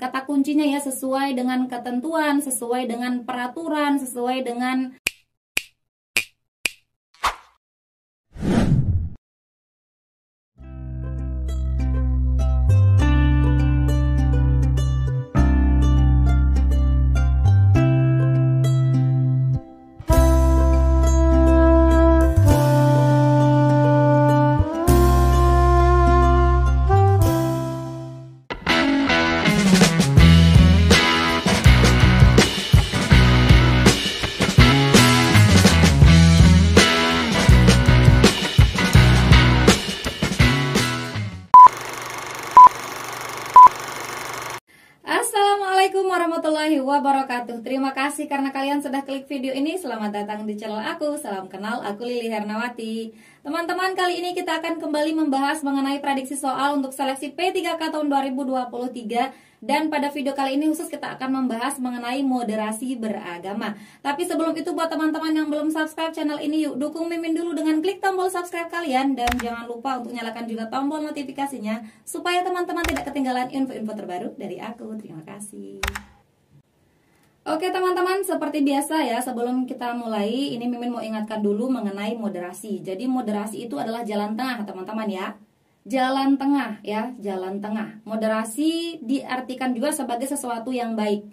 kata kuncinya ya, sesuai dengan ketentuan, sesuai dengan peraturan, sesuai dengan Assalamualaikum warahmatullahi wabarakatuh. Terima kasih karena kalian sudah klik video ini. Selamat datang di channel aku. Salam kenal, aku Lili Hernawati. Teman-teman, kali ini kita akan kembali membahas mengenai prediksi soal untuk seleksi P3K tahun 2023. Dan pada video kali ini khusus kita akan membahas mengenai moderasi beragama. Tapi sebelum itu, buat teman-teman yang belum subscribe channel ini, yuk dukung Mimin dulu dengan klik tombol subscribe kalian. Dan jangan lupa untuk nyalakan juga tombol notifikasinya, supaya teman-teman tidak ketinggalan info-info terbaru dari aku. Terima kasih. Oke teman-teman, seperti biasa ya, sebelum kita mulai, ini Mimin mau ingatkan dulu mengenai moderasi. Jadi moderasi itu adalah jalan tengah teman-teman ya. Jalan tengah ya, jalan tengah. Moderasi diartikan juga sebagai sesuatu yang baik.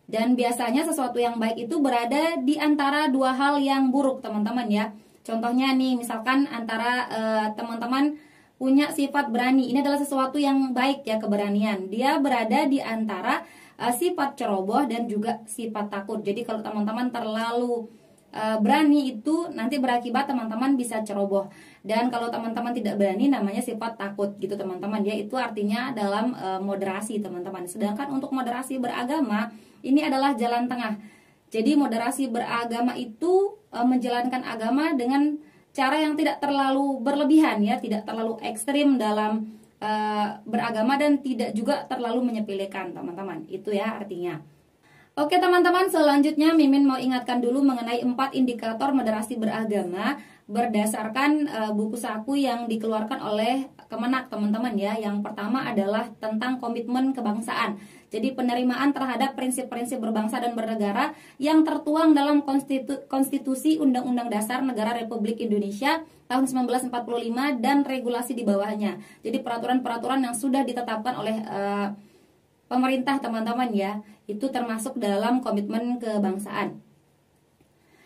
Dan biasanya sesuatu yang baik itu berada di antara dua hal yang buruk teman-teman ya. Contohnya nih, misalkan antara teman-teman punya sifat berani. Ini adalah sesuatu yang baik ya, keberanian. Dia berada di antara sifat ceroboh dan juga sifat takut. Jadi kalau teman-teman terlalu berani itu nanti berakibat teman-teman bisa ceroboh. Dan kalau teman-teman tidak berani namanya sifat takut gitu teman-teman ya. Itu artinya dalam moderasi teman-teman. Sedangkan untuk moderasi beragama ini adalah jalan tengah. Jadi moderasi beragama itu menjalankan agama dengan cara yang tidak terlalu berlebihan ya, tidak terlalu ekstrim dalam beragama dan tidak juga terlalu menyepelekan teman-teman. Itu ya artinya. Oke teman-teman, selanjutnya Mimin mau ingatkan dulu mengenai 4 indikator moderasi beragama berdasarkan buku saku yang dikeluarkan oleh Kemenak teman-teman ya. Yang pertama adalah tentang komitmen kebangsaan. Jadi penerimaan terhadap prinsip-prinsip berbangsa dan bernegara yang tertuang dalam konstitusi Undang-Undang Dasar Negara Republik Indonesia tahun 1945 dan regulasi di bawahnya. Jadi peraturan-peraturan yang sudah ditetapkan oleh pemerintah teman-teman ya, itu termasuk dalam komitmen kebangsaan.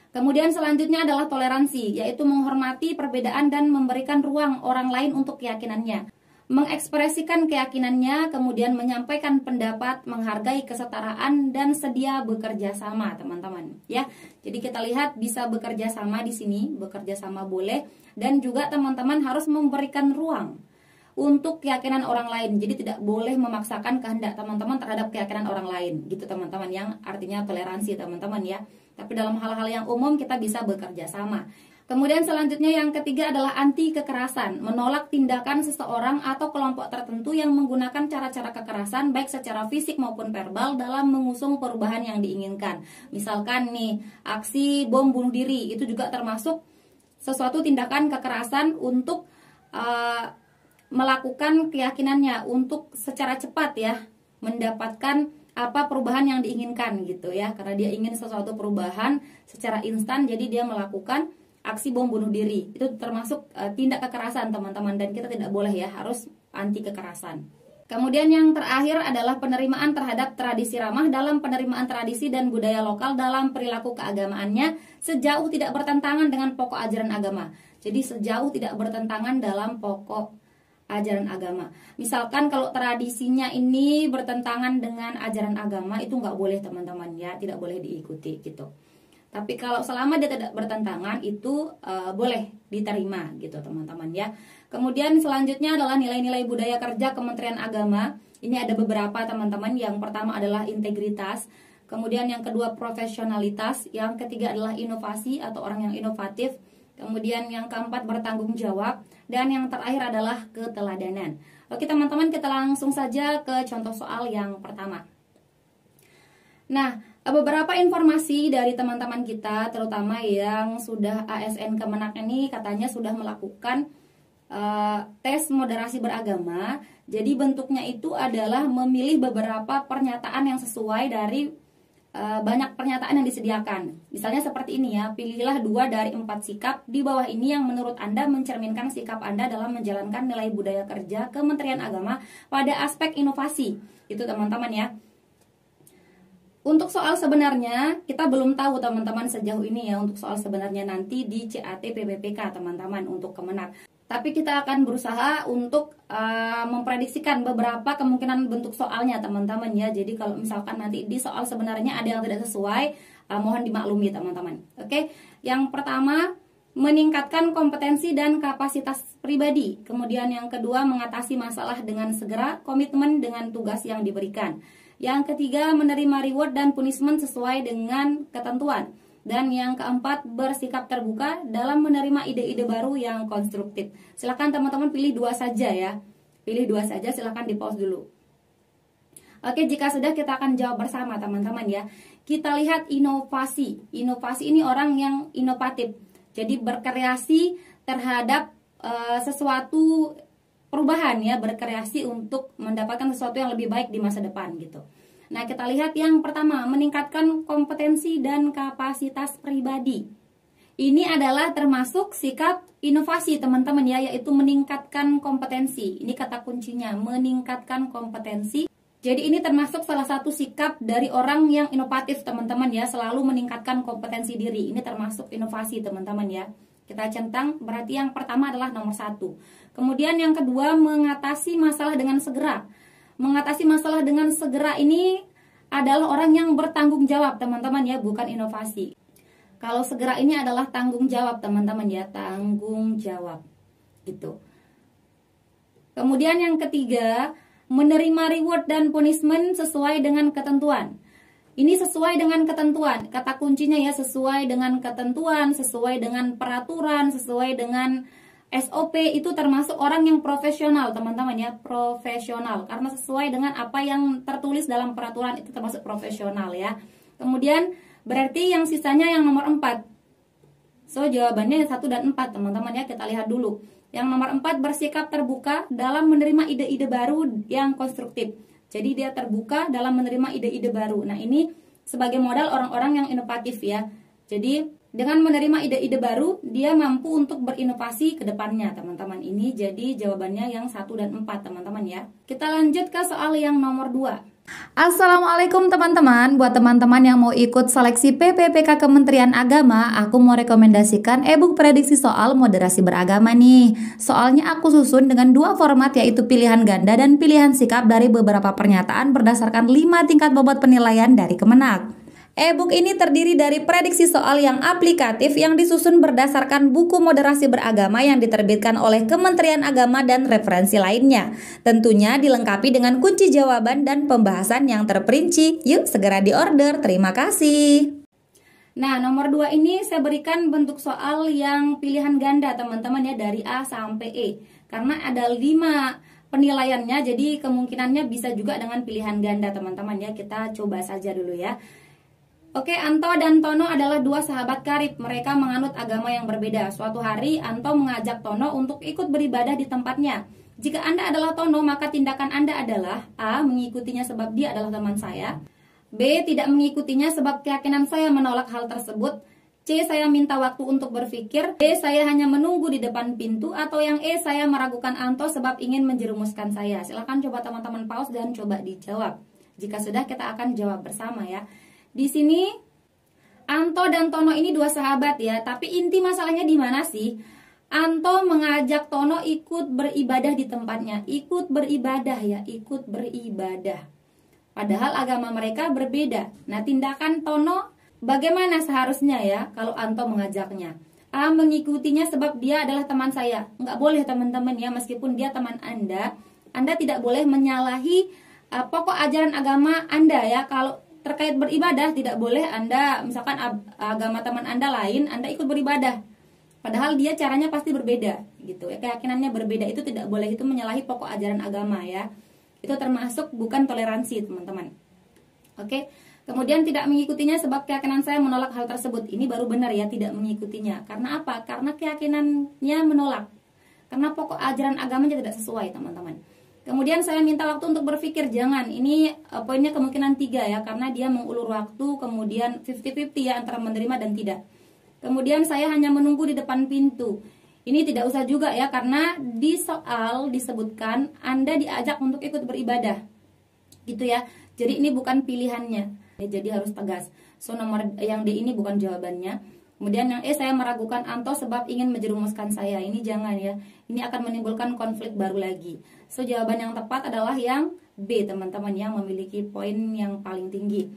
Kemudian selanjutnya adalah toleransi, yaitu menghormati perbedaan dan memberikan ruang orang lain untuk keyakinannya. Mengekspresikan keyakinannya, kemudian menyampaikan pendapat, menghargai kesetaraan dan sedia bekerja sama teman-teman ya. Jadi kita lihat bisa bekerja sama di sini, bekerja sama boleh, dan juga teman-teman harus memberikan ruang untuk keyakinan orang lain. Jadi tidak boleh memaksakan kehendak teman-teman terhadap keyakinan orang lain gitu teman-teman, yang artinya toleransi teman-teman ya. Tapi dalam hal-hal yang umum kita bisa bekerja sama. Kemudian selanjutnya yang ketiga adalah anti kekerasan, menolak tindakan seseorang atau kelompok tertentu yang menggunakan cara-cara kekerasan baik secara fisik maupun verbal dalam mengusung perubahan yang diinginkan. Misalkan nih, aksi bom bunuh diri itu juga termasuk sesuatu tindakan kekerasan untuk melakukan keyakinannya, untuk secara cepat ya mendapatkan apa perubahan yang diinginkan gitu ya. Karena dia ingin sesuatu perubahan secara instan, jadi dia melakukan aksi bom bunuh diri. Itu termasuk tindak kekerasan teman-teman, dan kita tidak boleh ya, harus anti kekerasan. Kemudian yang terakhir adalah penerimaan terhadap tradisi ramah dalam penerimaan tradisi dan budaya lokal dalam perilaku keagamaannya sejauh tidak bertentangan dengan pokok ajaran agama. Jadi sejauh tidak bertentangan dalam pokok ajaran agama. Misalkan kalau tradisinya ini bertentangan dengan ajaran agama, itu nggak boleh teman-teman ya, tidak boleh diikuti gitu. Tapi kalau selama dia tidak bertentangan itu boleh diterima gitu teman-teman ya. Kemudian selanjutnya adalah nilai-nilai budaya kerja Kementerian Agama. Ini ada beberapa teman-teman. Yang pertama adalah integritas, kemudian yang kedua profesionalitas, yang ketiga adalah inovasi atau orang yang inovatif, kemudian yang keempat bertanggung jawab, dan yang terakhir adalah keteladanan. Oke teman-teman, kita langsung saja ke contoh soal yang pertama. Nah, beberapa informasi dari teman-teman kita, terutama yang sudah ASN Kemenak ini katanya sudah melakukan tes moderasi beragama. Jadi bentuknya itu adalah memilih beberapa pernyataan yang sesuai dari banyak pernyataan yang disediakan. Misalnya seperti ini ya, pilihlah 2 dari 4 sikap di bawah ini yang menurut Anda mencerminkan sikap Anda dalam menjalankan nilai budaya kerja Kementerian Agama pada aspek inovasi. Itu teman-teman ya. Untuk soal sebenarnya, kita belum tahu teman-teman sejauh ini ya, untuk soal sebenarnya nanti di CAT PPPK teman-teman untuk Kemenak. Tapi kita akan berusaha untuk memprediksikan beberapa kemungkinan bentuk soalnya teman-teman ya. Jadi kalau misalkan nanti di soal sebenarnya ada yang tidak sesuai, mohon dimaklumi teman-teman. Oke, yang pertama meningkatkan kompetensi dan kapasitas pribadi. Kemudian yang kedua mengatasi masalah dengan segera, komitmen dengan tugas yang diberikan. Yang ketiga menerima reward dan punishment sesuai dengan ketentuan. Dan yang keempat, bersikap terbuka dalam menerima ide-ide baru yang konstruktif. Silakan teman-teman pilih 2 saja ya. Pilih 2 saja, silakan di pause dulu. Oke, jika sudah kita akan jawab bersama teman-teman ya. Kita lihat inovasi. Inovasi ini orang yang inovatif. Jadi berkreasi terhadap sesuatu perubahan ya, berkreasi untuk mendapatkan sesuatu yang lebih baik di masa depan gitu. Nah, kita lihat yang pertama, meningkatkan kompetensi dan kapasitas pribadi. Ini adalah termasuk sikap inovasi teman-teman ya, yaitu meningkatkan kompetensi. Ini kata kuncinya, meningkatkan kompetensi. Jadi ini termasuk salah satu sikap dari orang yang inovatif teman-teman ya, selalu meningkatkan kompetensi diri. Ini termasuk inovasi teman-teman ya. Kita centang, berarti yang pertama adalah nomor 1. Kemudian yang kedua, mengatasi masalah dengan segera. Mengatasi masalah dengan segera ini adalah orang yang bertanggung jawab teman-teman ya, bukan inovasi. Kalau segera ini adalah tanggung jawab teman-teman ya, tanggung jawab gitu. Kemudian yang ketiga, menerima reward dan punishment sesuai dengan ketentuan. Ini sesuai dengan ketentuan, kata kuncinya ya, sesuai dengan ketentuan, sesuai dengan peraturan, sesuai dengan SOP. Itu termasuk orang yang profesional teman-teman ya, profesional, karena sesuai dengan apa yang tertulis dalam peraturan itu termasuk profesional ya. Kemudian berarti yang sisanya yang nomor 4. So jawabannya 1 dan 4 teman-teman ya, kita lihat dulu. Yang nomor 4, bersikap terbuka dalam menerima ide-ide baru yang konstruktif. Jadi dia terbuka dalam menerima ide-ide baru. Nah ini sebagai modal orang-orang yang inovatif ya. Jadi dengan menerima ide-ide baru, dia mampu untuk berinovasi ke depannya, teman-teman. Ini jadi jawabannya yang 1 dan 4, teman-teman ya. Kita lanjut ke soal yang nomor 2. Assalamualaikum teman-teman. Buat teman-teman yang mau ikut seleksi PPPK Kementerian Agama, aku mau rekomendasikan e-book prediksi soal moderasi beragama nih. Soalnya aku susun dengan 2 format, yaitu pilihan ganda dan pilihan sikap dari beberapa pernyataan berdasarkan 5 tingkat bobot penilaian dari Kemenak. E-book ini terdiri dari prediksi soal yang aplikatif yang disusun berdasarkan buku moderasi beragama yang diterbitkan oleh Kementerian Agama dan referensi lainnya. Tentunya dilengkapi dengan kunci jawaban dan pembahasan yang terperinci. Yuk segera diorder, terima kasih. Nah, nomor 2 ini saya berikan bentuk soal yang pilihan ganda teman-teman ya, dari A sampai E. Karena ada 5 penilaiannya, jadi kemungkinannya bisa juga dengan pilihan ganda teman-teman ya. Kita coba saja dulu ya. Oke, Anto dan Tono adalah 2 sahabat karib. Mereka menganut agama yang berbeda. Suatu hari, Anto mengajak Tono untuk ikut beribadah di tempatnya. Jika Anda adalah Tono, maka tindakan Anda adalah A. Mengikutinya sebab dia adalah teman saya. B. Tidak mengikutinya sebab keyakinan saya menolak hal tersebut. C. Saya minta waktu untuk berpikir. D. Saya hanya menunggu di depan pintu. Atau yang E. Saya meragukan Anto sebab ingin menjerumuskan saya. Silahkan coba teman-teman pause dan coba dijawab. Jika sudah, kita akan jawab bersama ya. Di sini Anto dan Tono ini 2 sahabat ya, tapi inti masalahnya di mana sih? Anto mengajak Tono ikut beribadah di tempatnya, ikut beribadah ya, ikut beribadah. Padahal agama mereka berbeda. Nah, tindakan Tono bagaimana seharusnya ya kalau Anto mengajaknya? A. Mengikutinya sebab dia adalah teman saya. Nggak boleh teman-teman ya, meskipun dia teman Anda tidak boleh menyalahi pokok ajaran agama Anda ya. Kalau terkait beribadah, tidak boleh Anda, misalkan agama teman Anda lain, Anda ikut beribadah. Padahal dia caranya pasti berbeda, gitu ya. Keyakinannya berbeda, itu tidak boleh, itu menyalahi pokok ajaran agama ya. Itu termasuk bukan toleransi, teman-teman. Oke. Kemudian tidak mengikutinya sebab keyakinan saya menolak hal tersebut. Ini baru benar ya, tidak mengikutinya. Karena apa? Karena keyakinannya menolak. karena pokok ajaran agamanya tidak sesuai, teman-teman. Kemudian saya minta waktu untuk berpikir, jangan, ini poinnya kemungkinan 3 ya, karena dia mengulur waktu, kemudian 50-50 ya antara menerima dan tidak. Kemudian saya hanya menunggu di depan pintu. Ini tidak usah juga ya, karena di soal disebutkan Anda diajak untuk ikut beribadah, gitu ya. Jadi ini bukan pilihannya, jadi harus tegas. So nomor yang D ini bukan jawabannya. Kemudian yang E, saya meragukan Anto sebab ingin menjerumuskan saya. Ini jangan ya, ini akan menimbulkan konflik baru lagi. So jawaban yang tepat adalah yang B, teman-teman, yang memiliki poin yang paling tinggi.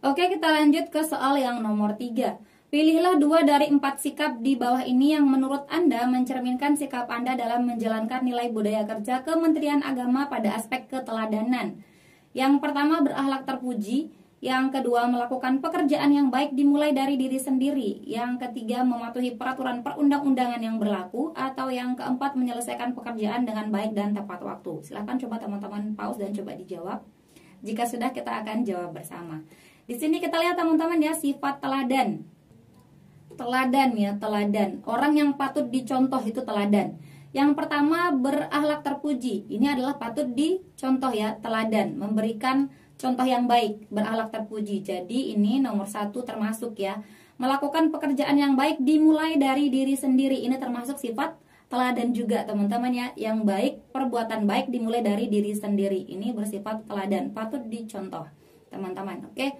Oke, kita lanjut ke soal yang nomor 3. Pilihlah 2 dari 4 sikap di bawah ini yang menurut Anda mencerminkan sikap Anda dalam menjalankan nilai budaya kerja Kementerian Agama pada aspek keteladanan. Yang pertama, berakhlak terpuji. Yang kedua, melakukan pekerjaan yang baik dimulai dari diri sendiri. Yang ketiga, mematuhi peraturan perundang-undangan yang berlaku. Atau yang keempat, menyelesaikan pekerjaan dengan baik dan tepat waktu. Silahkan coba teman-teman pause dan coba dijawab. Jika sudah, kita akan jawab bersama. Di sini kita lihat teman-teman ya, sifat teladan. Teladan ya, teladan. Orang yang patut dicontoh itu teladan. Yang pertama, berakhlak terpuji. Ini adalah patut dicontoh ya, teladan, memberikan contoh yang baik, berakhlak terpuji. Jadi ini nomor 1 termasuk ya. Melakukan pekerjaan yang baik dimulai dari diri sendiri. Ini termasuk sifat teladan juga, teman-teman ya. Yang baik, perbuatan baik dimulai dari diri sendiri. Ini bersifat teladan, patut dicontoh, teman-teman. Oke.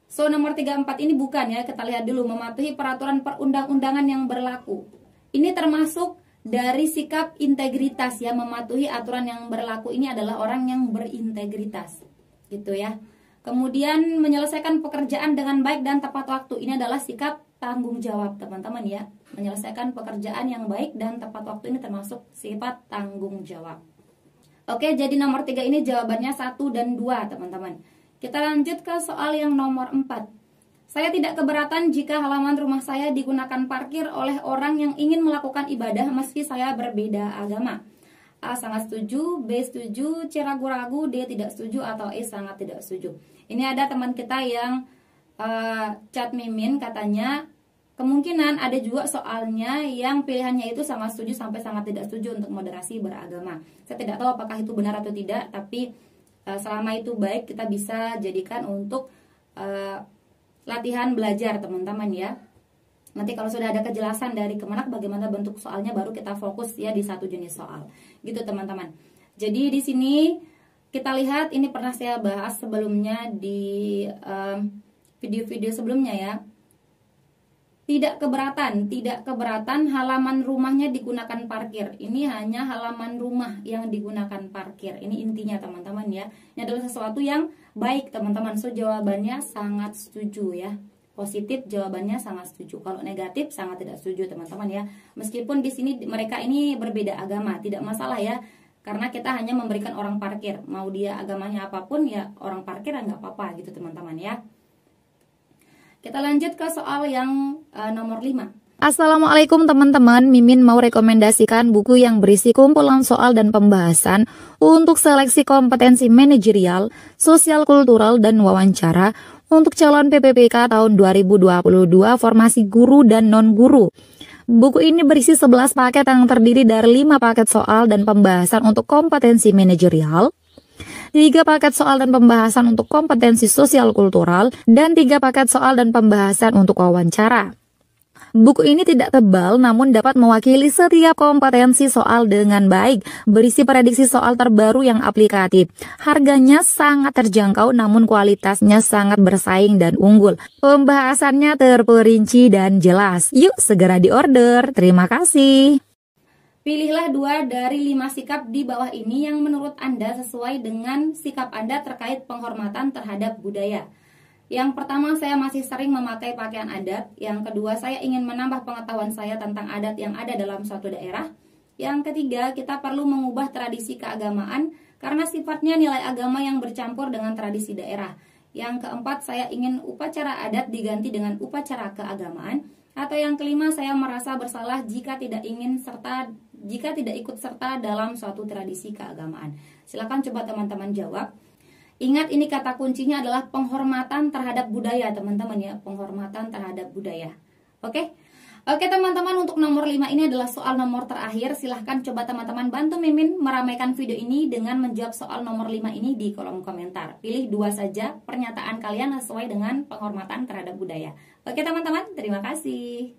So nomor 3, 4 ini bukan ya. Kita lihat dulu, mematuhi peraturan perundang-undangan yang berlaku. Ini termasuk dari sikap integritas ya, mematuhi aturan yang berlaku. Ini adalah orang yang berintegritas, gitu ya. Kemudian menyelesaikan pekerjaan dengan baik dan tepat waktu. Ini adalah sikap tanggung jawab, teman-teman ya. Menyelesaikan pekerjaan yang baik dan tepat waktu ini termasuk sifat tanggung jawab. Oke, jadi nomor 3 ini jawabannya 1 dan 2, teman-teman. Kita lanjut ke soal yang nomor 4. Saya tidak keberatan jika halaman rumah saya digunakan parkir oleh orang yang ingin melakukan ibadah meski saya berbeda agama. A sangat setuju, B setuju, C ragu-ragu, D tidak setuju, atau E sangat tidak setuju. Ini ada teman kita yang chat Mimin, katanya kemungkinan ada juga soalnya yang pilihannya itu sangat setuju sampai sangat tidak setuju untuk moderasi beragama. Saya tidak tahu apakah itu benar atau tidak, tapi selama itu baik, kita bisa jadikan untuk latihan belajar, teman-teman ya. Nanti kalau sudah ada kejelasan dari Kemenak bagaimana bentuk soalnya, baru kita fokus ya di satu jenis soal, gitu teman-teman. Jadi di sini kita lihat, ini pernah saya bahas sebelumnya di video-video sebelumnya ya. Tidak keberatan halaman rumahnya digunakan parkir. Ini hanya halaman rumah yang digunakan parkir. Ini intinya, teman-teman ya. Ini adalah sesuatu yang baik, teman-teman. So jawabannya sangat setuju ya. Positif jawabannya sangat setuju. Kalau negatif sangat tidak setuju, teman-teman ya. Meskipun di sini mereka ini berbeda agama, tidak masalah ya. Karena kita hanya memberikan orang parkir. Mau dia agamanya apapun ya, orang parkir nggak apa-apa gitu, teman-teman ya. Kita lanjut ke soal yang nomor 5. Assalamualaikum teman-teman, Mimin mau rekomendasikan buku yang berisi kumpulan soal dan pembahasan untuk seleksi kompetensi manajerial, sosial kultural, dan wawancara untuk calon PPPK tahun 2022 formasi guru dan non-guru. Buku ini berisi 11 paket yang terdiri dari 5 paket soal dan pembahasan untuk kompetensi manajerial, 3 paket soal dan pembahasan untuk kompetensi sosial kultural, dan 3 paket soal dan pembahasan untuk wawancara. Buku ini tidak tebal namun dapat mewakili setiap kompetensi soal dengan baik, berisi prediksi soal terbaru yang aplikatif. Harganya sangat terjangkau namun kualitasnya sangat bersaing dan unggul. Pembahasannya terperinci dan jelas. Yuk segera diorder. Terima kasih. Pilihlah 2 dari 5 sikap di bawah ini yang menurut Anda sesuai dengan sikap Anda terkait penghormatan terhadap budaya. Yang pertama, saya masih sering memakai pakaian adat. Yang kedua, saya ingin menambah pengetahuan saya tentang adat yang ada dalam suatu daerah. Yang ketiga, kita perlu mengubah tradisi keagamaan karena sifatnya nilai agama yang bercampur dengan tradisi daerah. Yang keempat, saya ingin upacara adat diganti dengan upacara keagamaan. Atau yang kelima, saya merasa bersalah jika tidak ikut serta dalam suatu tradisi keagamaan. Silakan coba teman-teman jawab. Ingat, ini kata kuncinya adalah penghormatan terhadap budaya, teman-teman ya, penghormatan terhadap budaya. Oke? Oke teman-teman, untuk nomor 5 ini adalah soal nomor terakhir. Silahkan coba teman-teman bantu Mimin meramaikan video ini dengan menjawab soal nomor 5 ini di kolom komentar. Pilih 2 saja pernyataan kalian sesuai dengan penghormatan terhadap budaya. Oke teman-teman, terima kasih.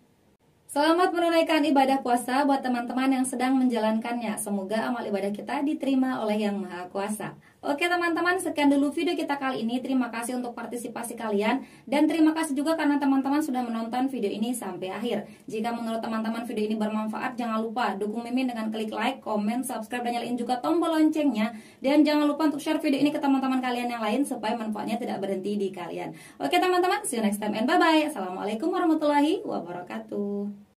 Selamat menunaikan ibadah puasa buat teman-teman yang sedang menjalankannya. Semoga amal ibadah kita diterima oleh Yang Maha Kuasa. Oke teman-teman, sekian dulu video kita kali ini. Terima kasih untuk partisipasi kalian. Dan terima kasih juga karena teman-teman sudah menonton video ini sampai akhir. Jika menurut teman-teman video ini bermanfaat, jangan lupa dukung Mimin dengan klik like, komen, subscribe, dan nyalain juga tombol loncengnya. Dan jangan lupa untuk share video ini ke teman-teman kalian yang lain supaya manfaatnya tidak berhenti di kalian. Oke teman-teman, see you next time and bye-bye. Assalamualaikum warahmatullahi wabarakatuh.